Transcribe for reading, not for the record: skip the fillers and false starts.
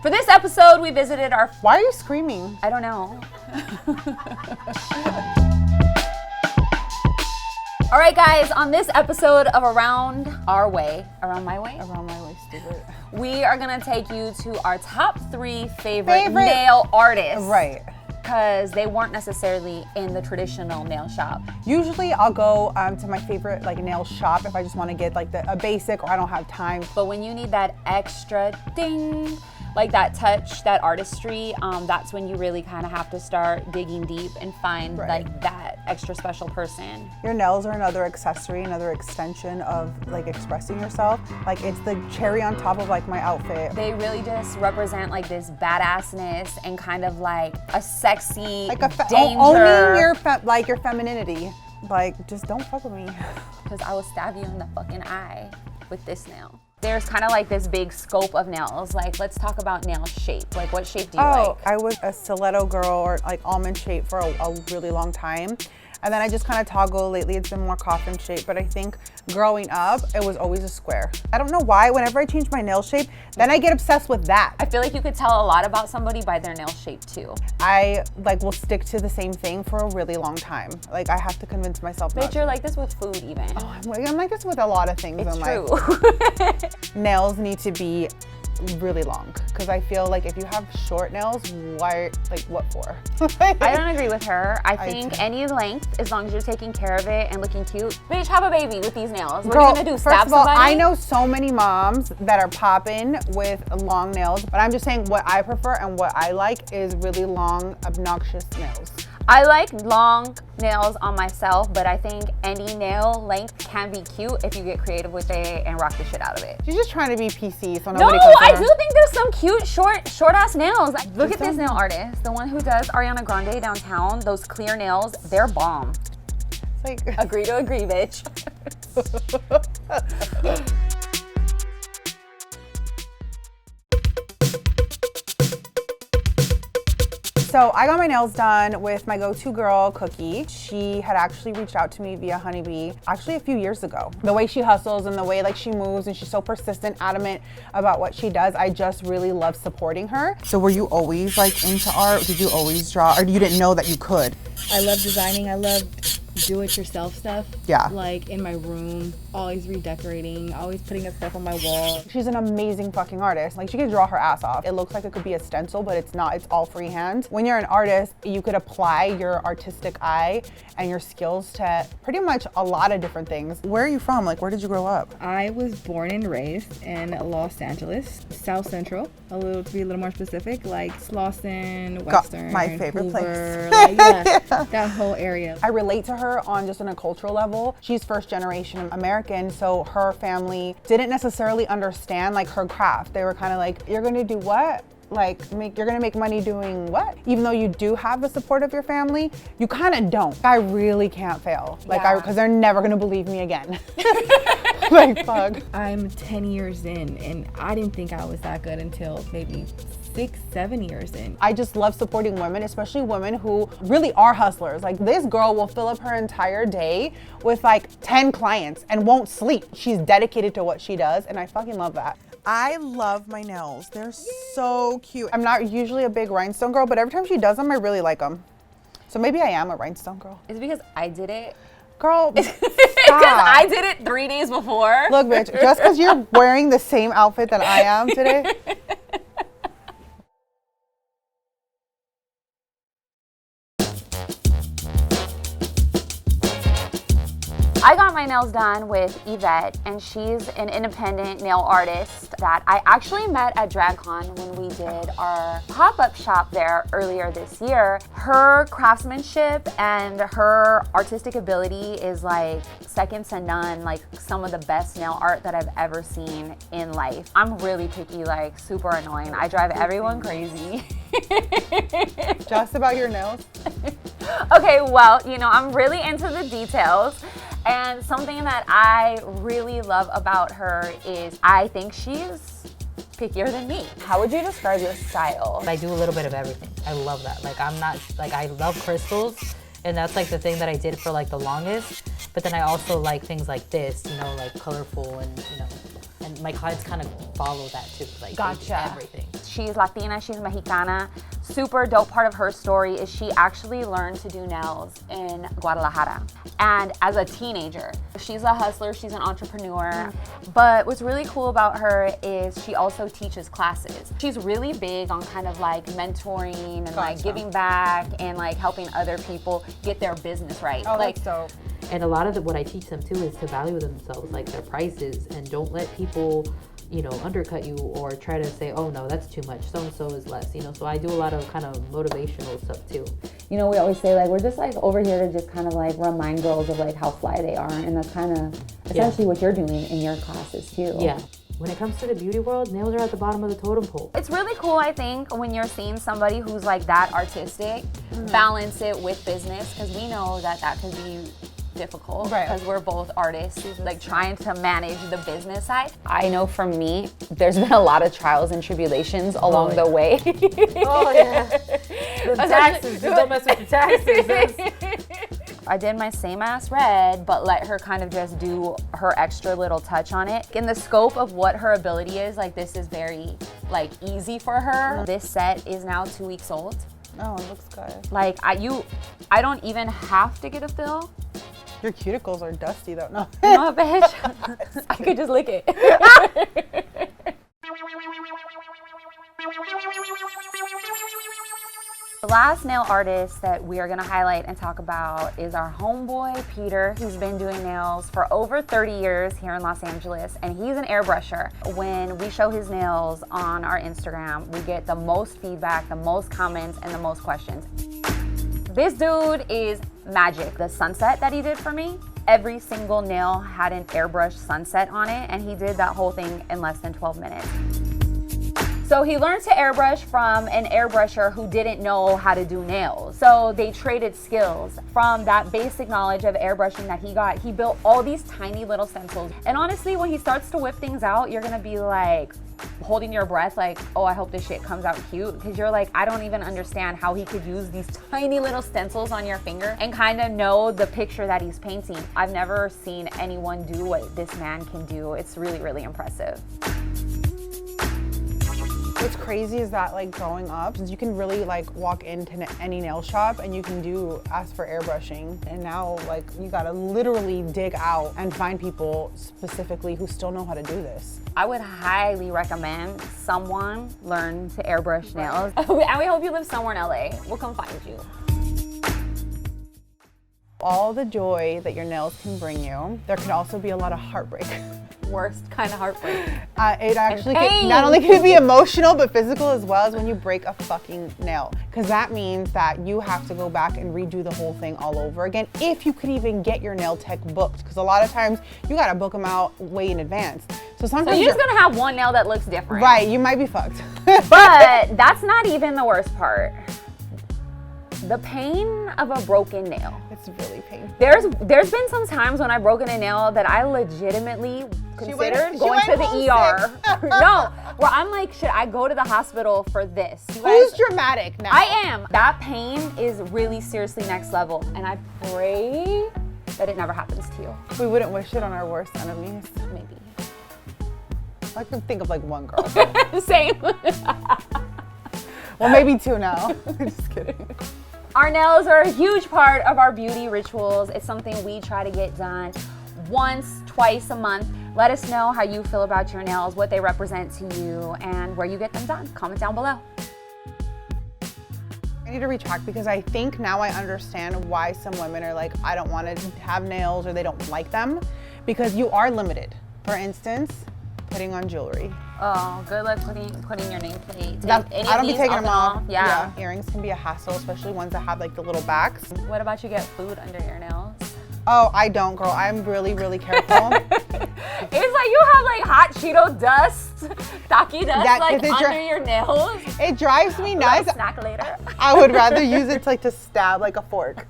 For this episode, we visited our... Why are you screaming? I don't know. All right, guys, on this episode of Around My Way, Stupid. we are gonna take you to our top 3 favorite nail artists. Right. Because they weren't necessarily in the traditional nail shop. Usually I'll go to my favorite nail shop if I just want to get a basic or I don't have time. But when you need that extra ding, like that touch, that artistry, that's when you really kind of have to start digging deep and find that extra special person. Your nails are another accessory, another extension of expressing yourself. It's the cherry on top of my outfit. They really just represent this badassness and kind of a sexy danger. Owning your femininity. Just don't fuck with me. Because I will stab you in the fucking eye with this nail. There's kind of this big scope of nails. Let's talk about nail shape. What shape do you like? I was a stiletto girl or almond shape for a really long time. And then I just kind of toggle. Lately it's been more coffin shape, but I think growing up, it was always a square. I don't know why, whenever I change my nail shape, then I get obsessed with that. I feel like you could tell a lot about somebody by their nail shape too. I will stick to the same thing for a really long time. I have to convince myself not But you're like this with food even. Oh, I'm like this with a lot of things it's in true. life. Nails need to be really long because I feel if you have short nails, why, what for? I don't agree with her. I think any length, as long as you're taking care of it and looking cute. Bitch, have a baby with these nails. What are you gonna do, stab somebody? I know so many moms that are popping with long nails, but I'm just saying what I prefer and what I like is really long, obnoxious nails. I like long nails on myself, but I think any nail length can be cute if you get creative with it and rock the shit out of it. She's just trying to be PC, so no, nobody I do think there's some cute short ass nails. Look at this nail artist, the one who does Ariana Grande downtown. Those clear nails, they're bomb. Agree to agree, bitch. So I got my nails done with my go-to girl, Cookie. She had actually reached out to me via Honeybee actually a few years ago. The way she hustles and the way she moves and she's so persistent, adamant about what she does, I just really love supporting her. So were you always into art? Did you always draw, or you didn't know that you could? I love designing. I love do-it-yourself stuff. Yeah. In my room, always redecorating, always putting up stuff on my wall. She's an amazing fucking artist. She can draw her ass off. It looks like it could be a stencil, but it's not. It's all freehand. When you're an artist, you could apply your artistic eye and your skills to pretty much a lot of different things. Where are you from? Where did you grow up? I was born and raised in Los Angeles, South Central, to be a little more specific, Slauson, Western, my favorite Hoover, place. that whole area. I relate to her on just on a cultural level. She's first generation American, so her family didn't necessarily understand her craft. They were kind of you're gonna do what? You're gonna make money doing what? Even though you do have the support of your family, you kind of don't. I really can't fail. Because they're never gonna believe me again. Fuck. I'm 10 years in, and I didn't think I was that good until maybe 6-7 years in. I just love supporting women, especially women who really are hustlers. This girl will fill up her entire day with 10 clients and won't sleep. She's dedicated to what she does, and I fucking love that. I love my nails. They're so cute. I'm not usually a big rhinestone girl, but every time she does them, I really like them. So maybe I am a rhinestone girl. It's because I did it. Girl, because I did it 3 days before. Look, bitch, just because you're wearing the same outfit that I am today. I got my nails done with Yvette, and she's an independent nail artist that I actually met at DragCon when we did our pop-up shop there earlier this year. Her craftsmanship and her artistic ability is second to none, some of the best nail art that I've ever seen in life. I'm really picky, super annoying. I drive everyone crazy. Just about your nails? Okay, well, I'm really into the details. And something that I really love about her is I think she's pickier than me. How would you describe your style? I do a little bit of everything. I love that. I'm not, I love crystals, and that's the thing that I did for the longest. But then I also like things like this, colorful and, and my clients kind of follow that too. Gotcha. Everything. She's Latina, she's Mexicana. Super dope part of her story is she actually learned to do nails in Guadalajara. And as a teenager, she's a hustler, she's an entrepreneur. But what's really cool about her is she also teaches classes. She's really big on kind of like mentoring and like giving back and like helping other people get their business right. Oh, like, that's dope. And a lot of what I teach them too is to value themselves, like their prices, and don't let people, you know, undercut you or try to say, oh no, that's too much, so-and-so is less, you know. So I do a lot of kind of motivational stuff too. You know, we always say like, we're just like over here to just kind of like remind girls of like how fly they are. And that's kind of essentially what you're doing in your classes too. Yeah. When it comes to the beauty world, nails are at the bottom of the totem pole. It's really cool, I think, when you're seeing somebody who's like that artistic, balance it with business, because we know that that could be difficult because we're both artists, like trying to manage the business side. I know for me, there's been a lot of trials and tribulations along the way. Oh yeah. The taxes, just don't mess with the taxes. I did my same ass red, but let her kind of just do her extra little touch on it. In the scope of what her ability is, like this is very like easy for her. This set is now 2 weeks old. Oh, it looks good. Like I don't even have to get a fill. Your cuticles are dusty though. No. You know what, bitch? I could just lick it. The last nail artist that we are gonna highlight and talk about is our homeboy, Peter, who's been doing nails for over 30 years here in Los Angeles, and he's an airbrusher. When we show his nails on our Instagram, we get the most feedback, the most comments, and the most questions. This dude is magic. The sunset that he did for me, every single nail had an airbrush sunset on it, and he did that whole thing in less than 12 minutes. So he learned to airbrush from an airbrusher who didn't know how to do nails. So they traded skills. From that basic knowledge of airbrushing that he got, he built all these tiny little stencils. And honestly, when he starts to whip things out, you're gonna be like holding your breath like, oh, I hope this shit comes out cute. Because you're like, I don't even understand how he could use these tiny little stencils on your finger and kind of know the picture that he's painting. I've never seen anyone do what this man can do. It's really, really impressive. What's crazy is that like growing up, you can really like walk into any nail shop and you can ask for airbrushing. And now like you gotta literally dig out and find people specifically who still know how to do this. I would highly recommend someone learn to airbrush nails. And we hope you live somewhere in LA. We'll come find you. All the joy that your nails can bring you, there can also be a lot of heartbreak. Worst kind of heartbreak. It actually not only can it be emotional, but physical as well, as when you break a fucking nail. Because that means that you have to go back and redo the whole thing all over again, if you could even get your nail tech booked. Because a lot of times you gotta book them out way in advance. So sometimes you're just gonna have one nail that looks different. Right, you might be fucked. But that's not even the worst part. The pain of a broken nail. It's really painful. There's been some times when I've broken a nail that I legitimately considered going to the ER. No, where I'm like, should I go to the hospital for this? Who's dramatic now? I am. That pain is really seriously next level, and I pray that it never happens to you. We wouldn't wish it on our worst enemies. Maybe. I can think of like one girl. Same. Well, maybe two now. Just kidding. Our nails are a huge part of our beauty rituals. It's something we try to get done once, twice a month. Let us know how you feel about your nails, what they represent to you, and where you get them done. Comment down below. I need to retract because I think now I understand why some women are like, I don't want to have nails or they don't like them, because you are limited. For instance, putting on jewelry. Oh, good luck putting your nameplate. I don't be taking them off. Yeah. Earrings can be a hassle, especially ones that have like the little backs. What about you get food under your nails? Oh, I don't, girl. I'm really, really careful. It's like you have like hot Cheeto dust, taki dust under your nails. It drives me nuts. Snack later. I would rather use it to, to stab like a fork.